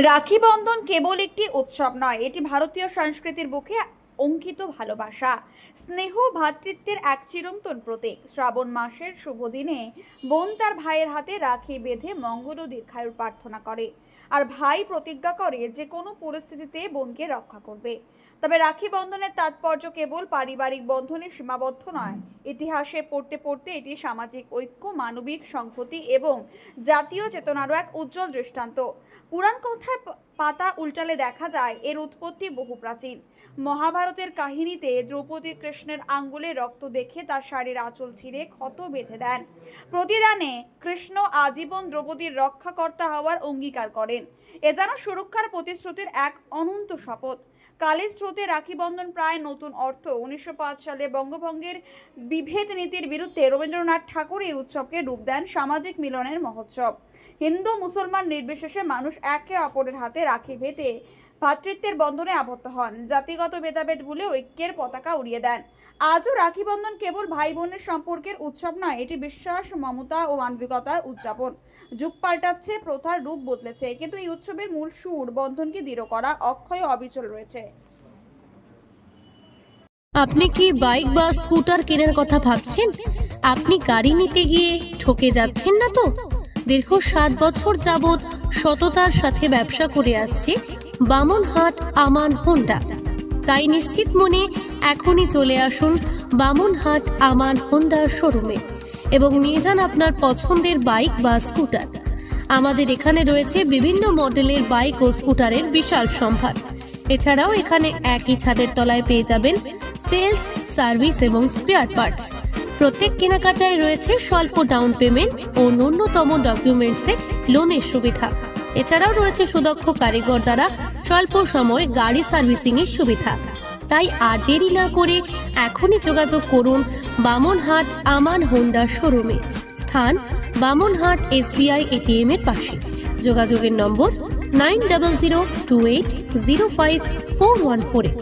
রাখি বন্ধন কেবল একটি উৎসব নয়, এটি ভারতীয় সংস্কৃতির বুকে অঙ্কিত ভালোবাসা, স্নেহ, ভ্রাতৃত্বের এক চিরন্তন প্রতীক। শ্রাবণ মাসের শুভ দিনে বোন তার ভাইয়ের হাতে রাখি বেঁধে মঙ্গল ও দীর্ঘায়ুর প্রার্থনা করে, আর ভাই প্রতিজ্ঞা করে যে কোনো পরিস্থিতিতে বোনকে রক্ষা করবে। তবে রাখি বন্ধনের তাৎপর্য কেবল পারিবারিক বন্ধনে সীমাবদ্ধ নয়। ইতিহাসে পড়তে পড়তে এটি সামাজিক ঐক্য, মানবিক সংহতি এবং জাতীয় চেতনারও এক উজ্জ্বল দৃষ্টান্ত। পুরাণ কথায় পাতা উল্টালে দেখা যায় এর উৎপত্তি বহু প্রাচীন। মহাভারতের কাহিনীতে দ্রৌপদী কৃষ্ণের আঙ্গুলে রক্ত দেখে তার শাড়ির আঁচল ছিঁড়ে ক্ষত বেঁধে দেন। প্রতিদানে কৃষ্ণ আজীবন দ্রৌপদীর রক্ষাকর্তা হওয়ার অঙ্গীকার করেন। এ যেন সুরক্ষার প্রতিশ্রুতির এক অনন্ত শপথ। কালের স্রোতে রাখি বন্ধন প্রায় নতুন অর্থ। 1905 সালে বঙ্গভঙ্গের বিভেদ নীতির বিরুদ্ধে রবীন্দ্রনাথ ঠাকুর এই উৎসবকে রূপ দেন সামাজিক মিলনের মহোৎসব। হিন্দু মুসলমান নির্বিশেষে মানুষ একে অপরের হাতে রাখি বেঁধে ভ্রাতৃত্বের বন্ধনে আবদ্ধ হন, জাতিগত ভেদাভেদ ভুলে ঐক্যের পতাকা উড়িয়ে দেন। আজও রাখি বন্ধন কেবল ভাই বোনের সম্পর্কের উৎসব নয়, এটি বিশ্বাস, মমতা ও মানবিকতার উদযাপন। যুগ পাল্টাচ্ছে, প্রথার রূপ বদলেছে, কিন্তু এই উৎসবের মূল সুর, বন্ধনকে দৃঢ় করা, অক্ষয় অবিচল রয়েছে। আপনি কি বাইক বা স্কুটার কেনার কথা ভাবছেন? আপনি গাড়ি নিতে গিয়ে ঠকে যাচ্ছেন না তো? দীর্ঘ 7 বছর যাবৎ সততার সাথে ব্যবসা করে আসছে বামনহাট আমান হোন্ডা। তাই নিশ্চিত মনে এখনই চলে আসুন বামনহাট আমান হোন্ডা শোরুমে এবং নিয়ে যান আপনার পছন্দের বাইক বা স্কুটার। আমাদের এখানে রয়েছে বিভিন্ন মডেলের বাইক ও স্কুটারের বিশাল সম্ভার। এছাড়াও এখানে একই ছাদের তলায় পেয়ে যাবেন সেলস, সার্ভিস এবং স্পেয়ার পার্টস। প্রত্যেক কেনাকাটায় রয়েছে স্বল্প ডাউন পেমেন্ট ও ন্যূনতম ডকুমেন্টসে লোনের সুবিধা। এছাড়াও রয়েছে সুদক্ষ কারিগর দ্বারা স্বল্প সময়ে গাড়ি সার্ভিসিং এর সুবিধা। তাই আর দেরি না করে এখনই যোগাযোগ করুন বামনহাট আমান হোন্ডা শোরুমে। স্থান বামনহাট SBI ATM এর পাশে। যোগাযোগের নম্বর 9002805414।